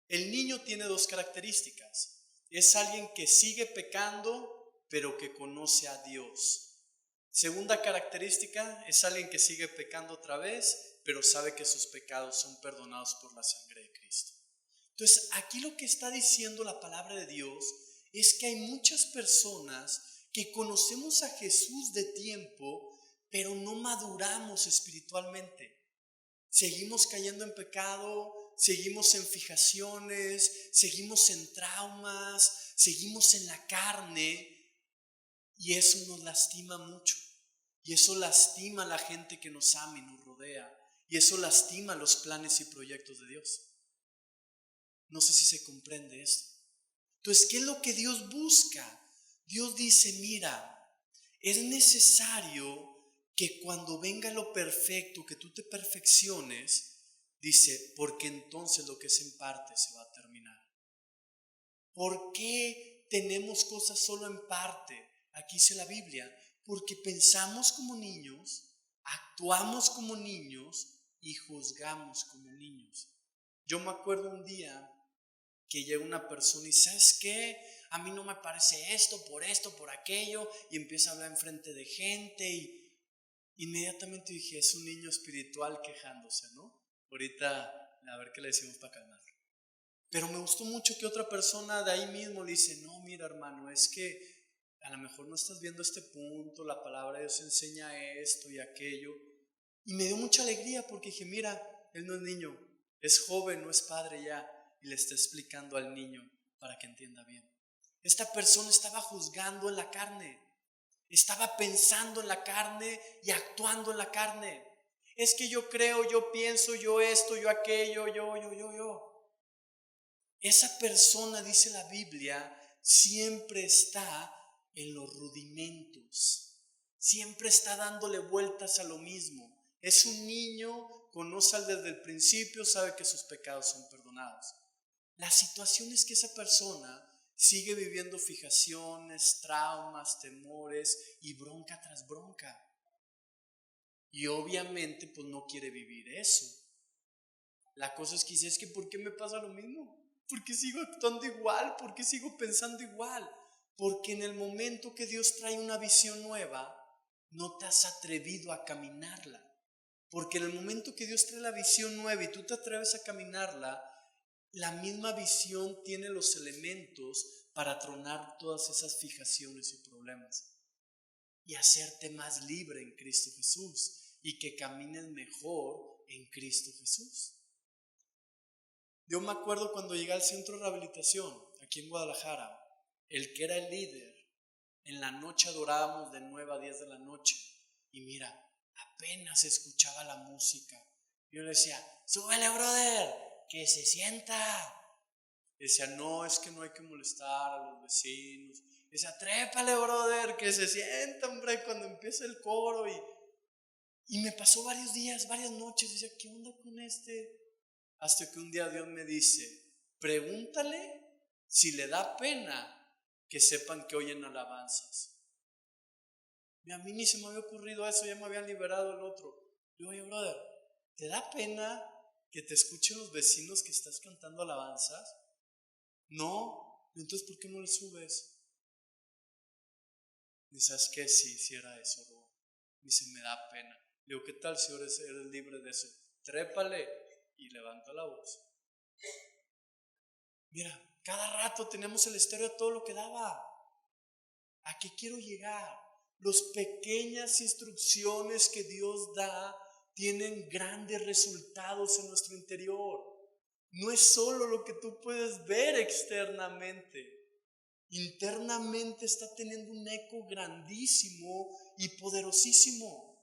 El niño tiene 2 características. Es alguien que sigue pecando, pero que conoce a Dios. Segunda característica, es alguien que sigue pecando otra vez, pero sabe que sus pecados son perdonados por la sangre de Cristo. Entonces, aquí lo que está diciendo la palabra de Dios es que hay muchas personas que conocemos a Jesús de tiempo, pero no maduramos espiritualmente. Seguimos cayendo en pecado, seguimos en fijaciones, seguimos en traumas, seguimos en la carne, y eso nos lastima mucho. Y eso lastima a la gente que nos ama y nos rodea. Y eso lastima los planes y proyectos de Dios. No sé si se comprende esto. Entonces, ¿qué es lo que Dios busca? Dios dice, mira, es necesario que cuando venga lo perfecto, que tú te perfecciones, dice, porque entonces lo que es en parte se va a terminar. ¿Por qué tenemos cosas solo en parte? Aquí dice la Biblia, porque pensamos como niños, actuamos como niños y juzgamos como niños. Yo me acuerdo un día que llega una persona y ¿sabes qué? A mí no me parece esto, por aquello, y empieza a hablar enfrente de gente y inmediatamente dije, es un niño espiritual quejándose, ¿no? Ahorita a ver qué le decimos para calmarlo. Pero me gustó mucho que otra persona de ahí mismo le dice, no, mira hermano, es que a lo mejor no estás viendo este punto, la palabra de Dios enseña esto y aquello. Y me dio mucha alegría porque dije, mira, él no es niño, es joven, no es padre ya. Y le está explicando al niño para que entienda bien. Esta persona estaba juzgando en la carne, estaba pensando en la carne y actuando en la carne. Es que yo creo, yo pienso, yo esto, yo aquello, yo. Esa persona, dice la Biblia, siempre está en los rudimentos, siempre está dándole vueltas a lo mismo. Es un niño, conoce desde el principio, sabe que sus pecados son perdonados. La situación es que esa persona sigue viviendo fijaciones, traumas, temores y bronca tras bronca. Y obviamente pues no quiere vivir eso. La cosa es que dice, es que ¿por qué me pasa lo mismo? ¿Por qué sigo actuando igual? ¿Por qué sigo pensando igual? Porque en el momento que Dios trae una visión nueva, no te has atrevido a caminarla. Porque en el momento que Dios trae la visión nueva y tú te atreves a caminarla, la misma visión tiene los elementos para tronar todas esas fijaciones y problemas y hacerte más libre en Cristo Jesús y que camines mejor en Cristo Jesús. Yo me acuerdo cuando llegué al centro de rehabilitación aquí en Guadalajara, el que era el líder, en la noche adorábamos de 9 a 10 de la noche y mira, apenas escuchaba la música. Yo le decía, súbele brother, que se sienta. Decía, no, es que no hay que molestar a los vecinos. Decía, trépale brother, que se sienta hombre cuando empieza el coro. Y me pasó varios días, varias noches. Decía, ¿qué onda con este? Hasta que un día Dios me dice, pregúntale si le da pena que sepan que oyen alabanzas. Y a mí ni se me había ocurrido eso, ya me habían liberado el otro. Yo, oye brother, ¿te da pena que te escuchen los vecinos que estás cantando alabanzas? No, entonces ¿por qué no le subes? Dice, ¿sabes qué? Sí era eso, bro. Dice, me da pena. Le digo, ¿qué tal si eres libre de eso? Trépale y levanta la voz. Mira, cada rato tenemos el estéreo a todo lo que daba. ¿A qué quiero llegar? Las pequeñas instrucciones que Dios da tienen grandes resultados en nuestro interior. No es solo lo que tú puedes ver externamente. Internamente está teniendo un eco grandísimo y poderosísimo.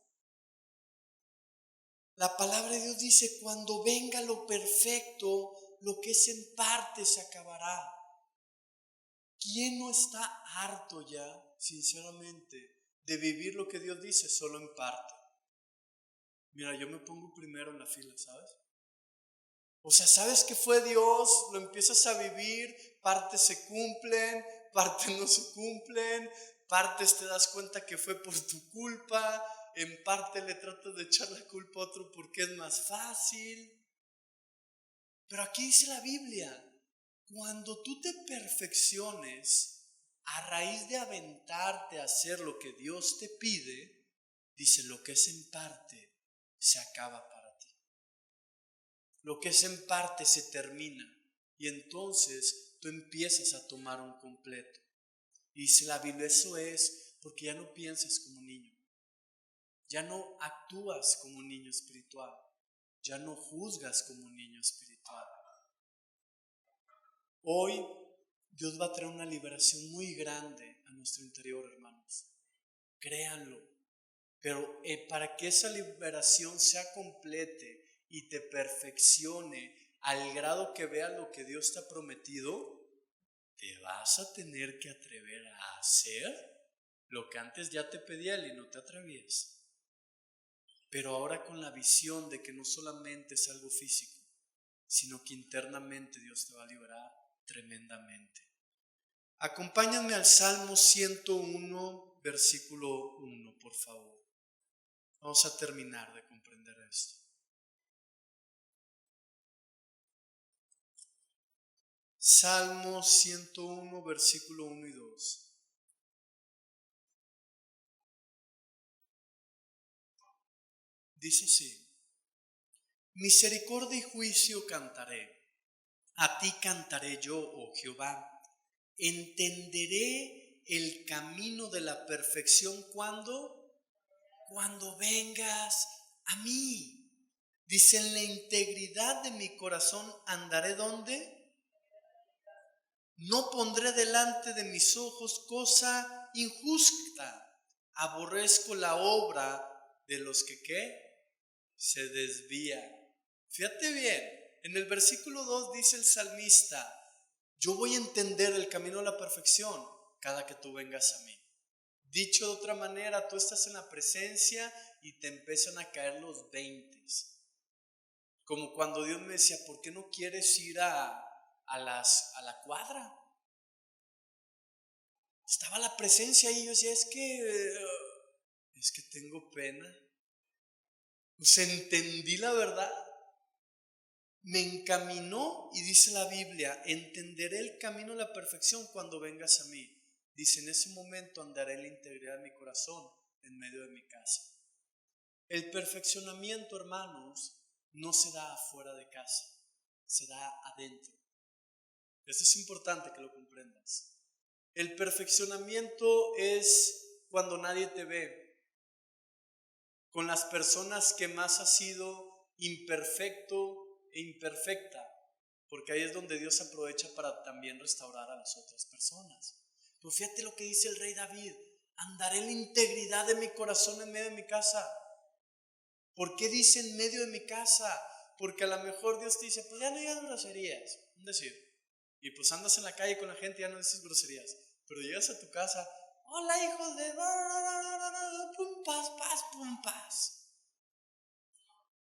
La palabra de Dios dice, cuando venga lo perfecto, lo que es en parte se acabará. ¿Quién no está harto ya, sinceramente, de vivir lo que Dios dice solo en parte? Mira, yo me pongo primero en la fila, ¿sabes? O sea, ¿sabes que fue Dios? Lo empiezas a vivir, partes se cumplen, partes no se cumplen, partes te das cuenta que fue por tu culpa, en parte le tratas de echar la culpa a otro porque es más fácil. Pero aquí dice la Biblia, cuando tú te perfecciones a raíz de aventarte a hacer lo que Dios te pide, dice, lo que es en parte se acaba para ti. Lo que es en parte se termina y entonces tú empiezas a tomar un completo. Y dice la Biblia, eso es porque ya no piensas como un niño, ya no actúas como un niño espiritual, ya no juzgas como un niño espiritual. Hoy Dios va a traer una liberación muy grande a nuestro interior, hermanos. Créanlo. Pero para que esa liberación sea complete y te perfeccione al grado que veas lo que Dios te ha prometido, te vas a tener que atrever a hacer lo que antes ya te pedía Él y no te atrevías. Pero ahora con la visión de que no solamente es algo físico, sino que internamente Dios te va a liberar tremendamente. Acompáñenme al Salmo 101, versículo 1, por favor. Vamos a terminar de comprender esto. Salmo 101, versículo 1 y 2. Dice así: misericordia y juicio cantaré, a ti cantaré yo, oh Jehová. Entenderé el camino de la perfección cuando vengas a mí. Dice, en la integridad de mi corazón andaré donde no pondré delante de mis ojos cosa injusta. Aborrezco la obra de los que ¿qué? Se desvían. Fíjate bien, en el versículo 2 dice el salmista, yo voy a entender el camino a la perfección cada que tú vengas a mí. Dicho de otra manera, tú estás en la presencia y te empiezan a caer los 20. Como cuando Dios me decía, ¿por qué no quieres ir a la cuadra? Estaba la presencia ahí, yo decía, es que tengo pena. Pues entendí la verdad. Me encaminó y dice la Biblia, entenderé el camino de la perfección cuando vengas a mí. Dice, en ese momento andaré en la integridad de mi corazón en medio de mi casa. El perfeccionamiento, hermanos, no se da afuera de casa, se da adentro. Esto es importante que lo comprendas. El perfeccionamiento es cuando nadie te ve, con las personas que más has sido imperfecto e imperfecta, porque ahí es donde Dios aprovecha para también restaurar a las otras personas. Pero fíjate lo que dice el rey David, andaré en la integridad de mi corazón en medio de mi casa. ¿Por qué dice en medio de mi casa? Porque a lo mejor Dios te dice, pues ya no digas groserías, un decir. Y pues andas en la calle con la gente y ya no dices groserías. Pero llegas a tu casa, hola hijos de pum paz, paz, pum paz.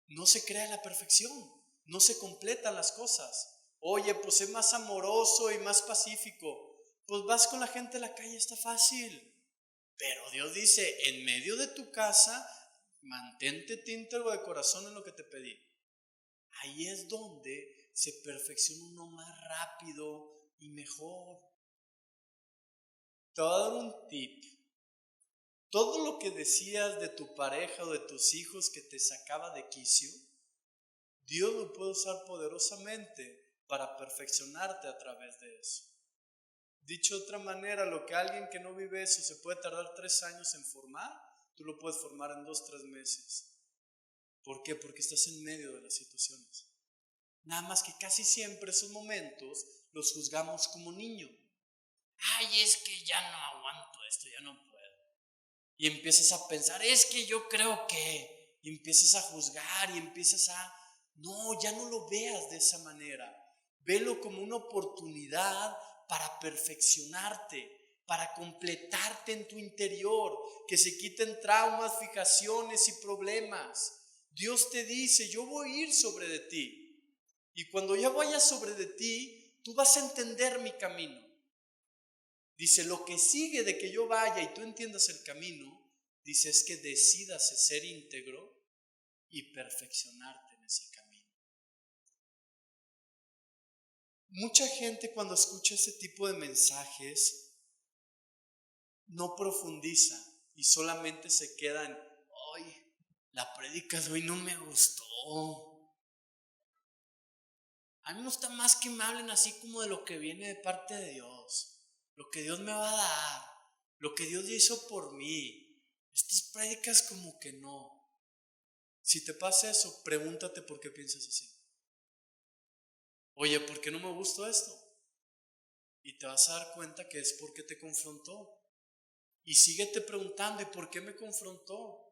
No se crea la perfección, no se completan las cosas. Oye, pues es más amoroso y más pacífico. Pues vas con la gente en la calle, está fácil. Pero Dios dice, en medio de tu casa, mantente íntegro de corazón en lo que te pedí. Ahí es donde se perfecciona uno más rápido y mejor. Te voy a dar un tip. Todo lo que decías de tu pareja o de tus hijos que te sacaba de quicio, Dios lo puede usar poderosamente para perfeccionarte a través de eso. Dicho de otra manera, lo que alguien que no vive eso se puede tardar 3 años en formar, tú lo puedes formar en 2, 3 meses. ¿Por qué? Porque estás en medio de las situaciones. Nada más que casi siempre esos momentos los juzgamos como niño. Ay, es que ya no aguanto esto, ya no puedo. Y empiezas a pensar, es que yo creo que, y empiezas a juzgar y empiezas a, no, ya no lo veas de esa manera. Velo como una oportunidad para perfeccionarte, para completarte en tu interior, que se quiten traumas, fijaciones y problemas. Dios te dice, yo voy a ir sobre de ti. Y cuando yo vaya sobre de ti, tú vas a entender mi camino. Dice, lo que sigue de que yo vaya y tú entiendas el camino, dice, es que decidas ser íntegro y perfeccionarte en ese camino. Mucha gente cuando escucha ese tipo de mensajes no profundiza y solamente se queda en, ay, la prédica de hoy no me gustó. A mí me gusta más que me hablen así como de lo que viene de parte de Dios, lo que Dios me va a dar, lo que Dios hizo por mí. Estas prédicas como que no. Si te pasa eso, pregúntate por qué piensas así. Oye, ¿por qué no me gustó esto? Y te vas a dar cuenta que es porque te confrontó. Y síguete preguntando, ¿y por qué me confrontó?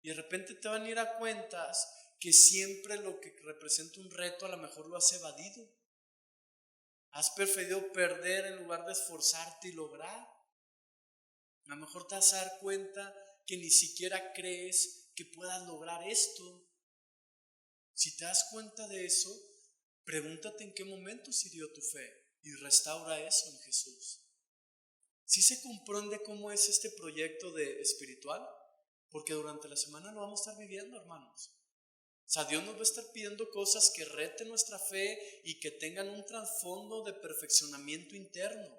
Y de repente te van a ir a cuentas que siempre lo que representa un reto a lo mejor lo has evadido. Has preferido perder en lugar de esforzarte y lograr. A lo mejor te vas a dar cuenta que ni siquiera crees que puedas lograr esto. Si te das cuenta de eso, pregúntate en qué momento se dio tu fe y restaura eso en Jesús. ¿Sí se comprende cómo es este proyecto de espiritual? Porque durante la semana lo vamos a estar viviendo, hermanos. O sea, Dios nos va a estar pidiendo cosas que reten nuestra fe y que tengan un trasfondo de perfeccionamiento interno,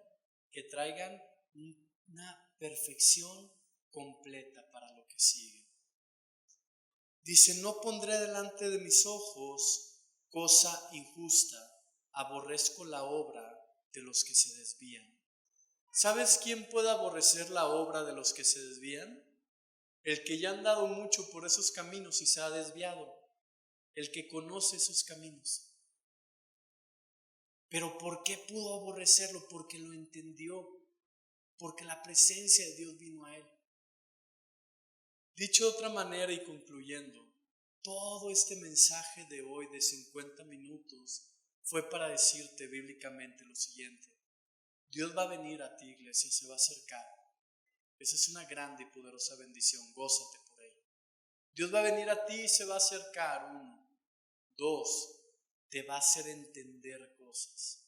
que traigan una perfección completa para lo que sigue. Dice, no pondré delante de mis ojos cosa injusta, aborrezco la obra de los que se desvían. ¿Sabes quién puede aborrecer la obra de los que se desvían? El que ya ha andado mucho por esos caminos y se ha desviado. El que conoce esos caminos. Pero ¿por qué pudo aborrecerlo? Porque lo entendió. Porque la presencia de Dios vino a él. Dicho de otra manera y concluyendo, todo este mensaje de hoy de 50 minutos fue para decirte bíblicamente lo siguiente. Dios va a venir a ti, iglesia, se va a acercar. Esa es una grande y poderosa bendición, gózate por ello. Dios va a venir a ti y se va a acercar, 1. 2, te va a hacer entender cosas.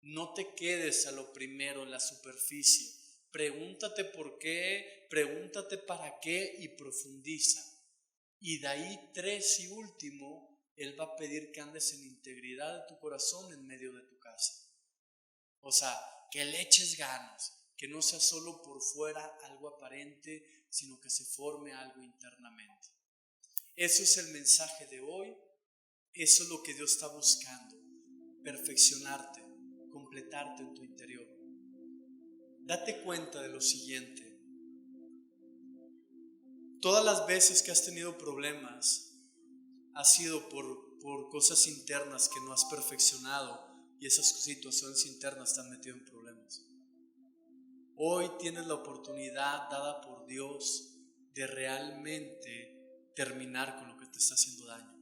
No te quedes a lo primero, en la superficie. Pregúntate por qué, pregúntate para qué y profundiza. Y de ahí 3 y último, Él va a pedir que andes en integridad de tu corazón en medio de tu casa. O sea, que le eches ganas, que no sea solo por fuera algo aparente, sino que se forme algo internamente. Eso es el mensaje de hoy, eso es lo que Dios está buscando, perfeccionarte, completarte en tu interior. Date cuenta de lo siguiente, todas las veces que has tenido problemas, ha sido por cosas internas que no has perfeccionado y esas situaciones internas te han metido en problemas. Hoy tienes la oportunidad dada por Dios de realmente terminar con lo que te está haciendo daño.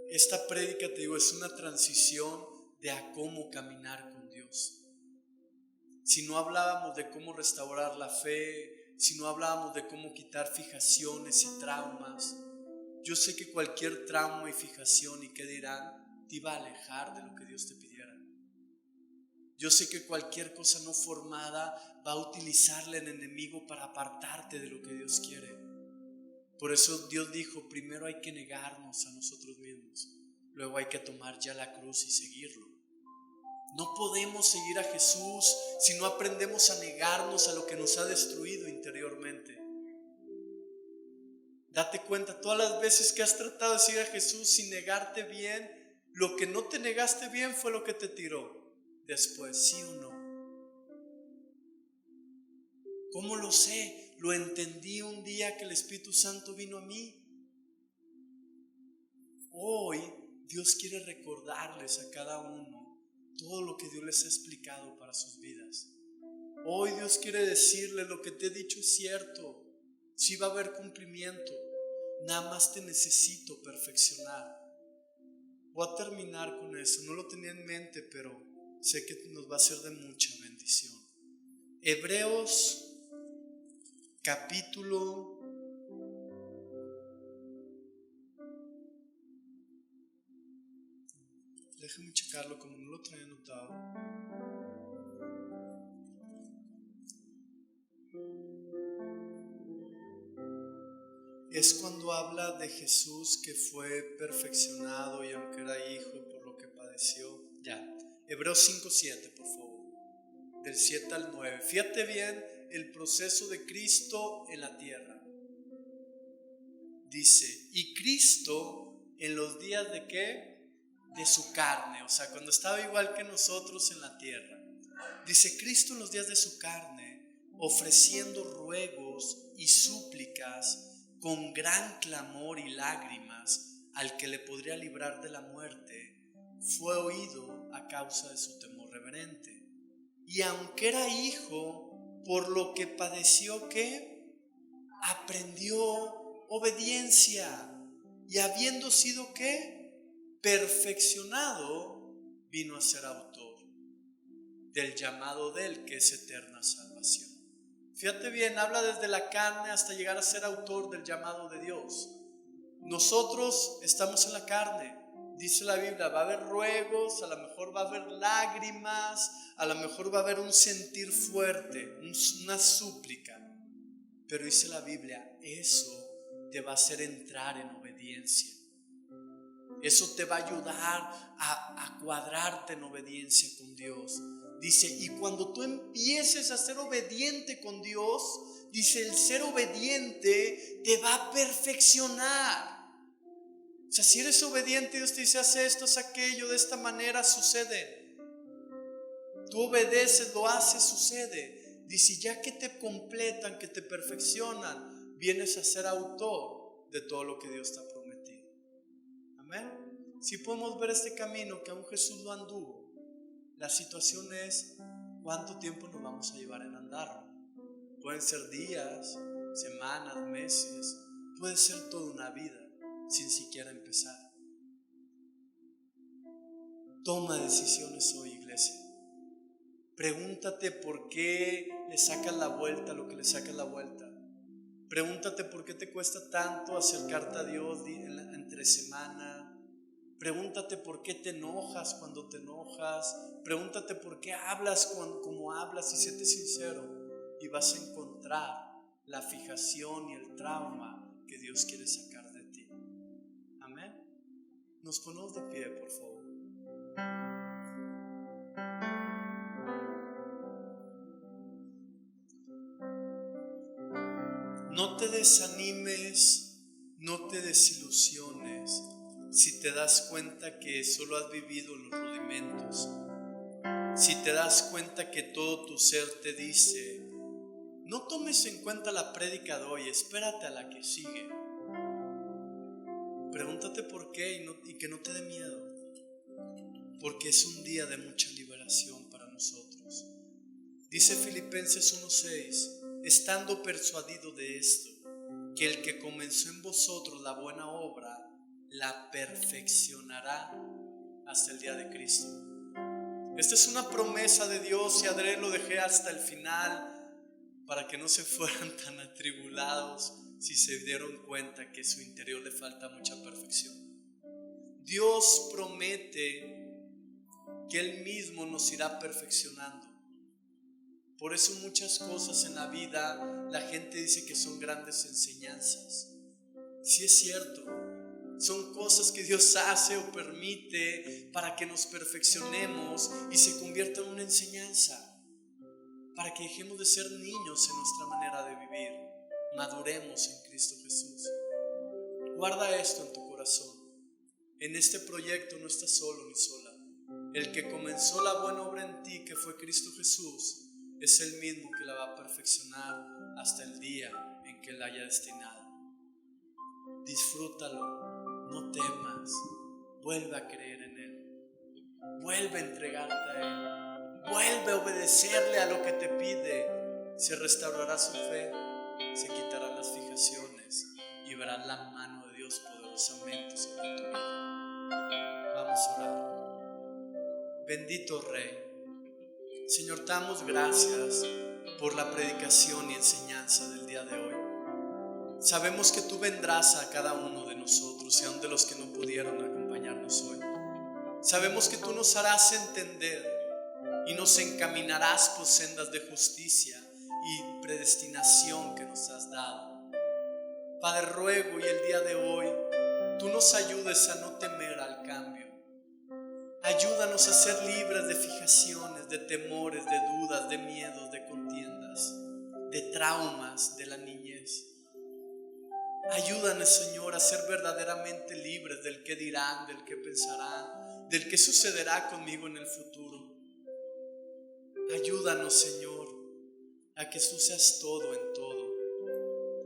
Esta prédica, te digo, es una transición de a cómo caminar con Dios. Si no hablábamos de cómo restaurar la fe, si no hablábamos de cómo quitar fijaciones y traumas, yo sé que cualquier trauma y fijación y qué dirán, te iba a alejar de lo que Dios te pidiera. Yo sé que cualquier cosa no formada va a utilizarle el enemigo para apartarte de lo que Dios quiere. Por eso Dios dijo, primero hay que negarnos a nosotros mismos, luego hay que tomar ya la cruz y seguirlo. No podemos seguir a Jesús si no aprendemos a negarnos a lo que nos ha destruido interiormente. Date cuenta, todas las veces que has tratado de seguir a Jesús sin negarte bien, lo que no te negaste bien fue lo que te tiró después, ¿sí o no? ¿Cómo lo sé? Lo entendí un día que el Espíritu Santo vino a mí. Hoy Dios quiere recordarles a cada uno todo lo que Dios les ha explicado para sus vidas. Hoy Dios quiere decirles lo que te he dicho es cierto. Sí va a haber cumplimiento. Nada más te necesito perfeccionar. Voy a terminar con eso. No lo tenía en mente, pero sé que nos va a ser de mucha bendición. Hebreos capítulo 'Déjame checarlo como no lo traía anotado. de Jesús que fue perfeccionado y aunque era hijo por lo que padeció. Ya, Hebreos 5:7, por favor, del 7 al 9. Fíjate bien el proceso de Cristo en la tierra. Dice, y Cristo en los días de ¿qué? De su carne, o sea, cuando estaba igual que nosotros en la tierra. Dice, Cristo en los días de su carne, ofreciendo ruegos y súplicas con gran clamor y lágrimas al que le podría librar de la muerte, fue oído a causa de su temor reverente. Y aunque era hijo, por lo que padeció, ¿qué? Aprendió obediencia, y habiendo sido ¿qué? Perfeccionado, vino a ser autor del llamado de él, que es eterna salvación. Fíjate bien, habla desde la carne hasta llegar a ser autor del llamado de Dios. Nosotros estamos en la carne, dice la Biblia, va a haber ruegos, a lo mejor va a haber lágrimas, a lo mejor va a haber un sentir fuerte, una súplica, pero dice la Biblia, eso te va a hacer entrar en obediencia. Eso te va a ayudar a cuadrarte en obediencia con Dios. Dice, y cuando tú empieces a ser obediente con Dios, dice, el ser obediente te va a perfeccionar. O sea, si eres obediente, Dios te dice, haz esto, haz aquello, de esta manera sucede. Tú obedeces, lo haces, sucede. Dice, ya que te completan, que te perfeccionan, vienes a ser autor de todo lo que Dios te ha prometido. Amén. Si podemos ver este camino que aún Jesús lo anduvo. La situación es cuánto tiempo nos vamos a llevar en andarlo. Pueden ser días, semanas, meses, puede ser toda una vida sin siquiera empezar. Toma decisiones hoy, iglesia. Pregúntate por qué le sacas la vuelta a lo que le sacas la vuelta. Pregúntate por qué te cuesta tanto acercarte a Dios entre semana. Pregúntate por qué te enojas cuando te enojas. Pregúntate por qué hablas como hablas y séte sincero. Y vas a encontrar la fijación y el trauma que Dios quiere sacar de ti. Amén. Nos ponemos de pie, por favor. No te desanimes, no te desilusiones si te das cuenta que solo has vivido los rudimentos. Si te das cuenta que todo tu ser te dice, no tomes en cuenta la prédica de hoy, espérate a la que sigue. Pregúntate por qué y que no te dé miedo, porque es un día de mucha liberación para nosotros. Dice Filipenses 1:6, estando persuadido de esto, que el que comenzó en vosotros la buena obra, la perfeccionará hasta el día de Cristo. Esta es una promesa de Dios y adrede lo dejé hasta el final para que no se fueran tan atribulados si se dieron cuenta que su interior le falta mucha perfección. Dios promete que Él mismo nos irá perfeccionando. Por eso muchas cosas en la vida la gente dice que son grandes enseñanzas. Sí es cierto, son cosas que Dios hace o permite para que nos perfeccionemos y se convierta en una enseñanza, para que dejemos de ser niños en nuestra manera de vivir, maduremos en Cristo Jesús. Guarda esto en tu corazón. En este proyecto no estás solo ni sola. El que comenzó la buena obra en ti, que fue Cristo Jesús, es el mismo que la va a perfeccionar hasta el día en que la haya destinado. Disfrútalo, no temas, vuelve a creer en Él, vuelve a entregarte a Él, vuelve a obedecerle a lo que te pide. Se restaurará su fe, se quitarán las fijaciones y verás la mano de Dios poderosamente sobre tu vida. Vamos a orar. Bendito Rey, Señor, te damos gracias por la predicación y enseñanza del día de hoy. Sabemos que tú vendrás a cada uno de nosotros y aun de los que no pudieron acompañarnos hoy. Sabemos que tú nos harás entender y nos encaminarás por sendas de justicia y predestinación que nos has dado. Padre, ruego y el día de hoy tú nos ayudes a no temer al cambio. Ayúdanos a ser libres de fijaciones, de temores, de dudas, de miedos, de contiendas, de traumas de la niñez. Ayúdanos, Señor, a ser verdaderamente libres del que dirán, del que pensarán, del que sucederá conmigo en el futuro. Ayúdanos, Señor, a que tú seas todo en todo,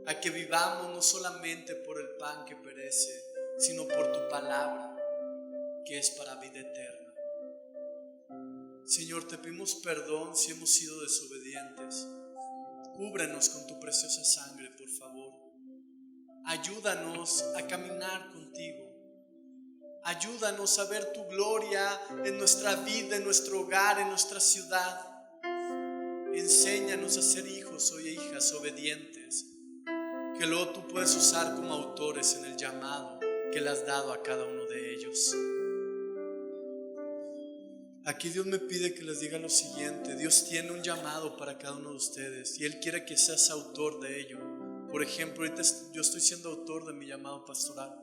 a que vivamos no solamente por el pan que perece, sino por tu palabra, que es para vida eterna. Señor, te pedimos perdón si hemos sido desobedientes. Cúbrenos con tu preciosa sangre, por favor. Ayúdanos a caminar contigo. Ayúdanos a ver tu gloria en nuestra vida, en nuestro hogar, en nuestra ciudad. Enséñanos a ser hijos o hijas obedientes, que luego tú puedes usar como autores en el llamado que le has dado a cada uno de ellos. Aquí Dios me pide que les diga lo siguiente: Dios tiene un llamado para cada uno de ustedes y Él quiere que seas autor de ello. Por ejemplo, ahorita yo estoy siendo autor de mi llamado pastoral,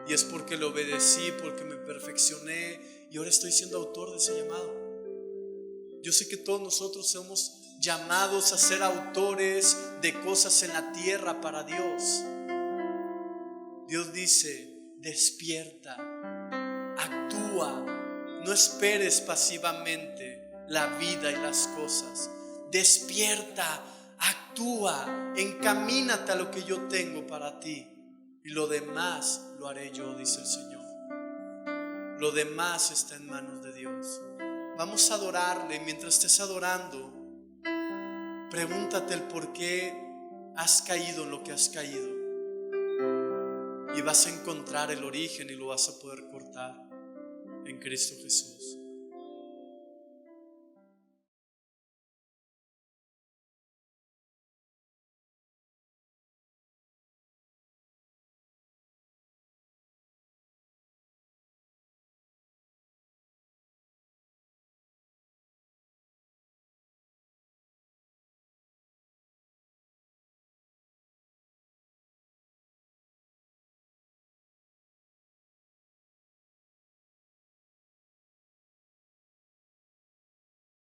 y es porque lo obedecí, porque me perfeccioné y ahora estoy siendo autor de ese llamado. Yo sé que todos nosotros somos llamados a ser autores de cosas en la tierra para Dios. Dios dice: despierta, actúa, no esperes pasivamente la vida y las cosas. Despierta, actúa, encamínate a lo que yo tengo para ti, y lo demás lo haré yo, dice el Señor. Lo demás está en manos de Dios. Vamos a adorarle. Mientras estés adorando, pregúntate el por qué has caído en lo que has caído, y vas a encontrar el origen y lo vas a poder cortar en Cristo Jesús.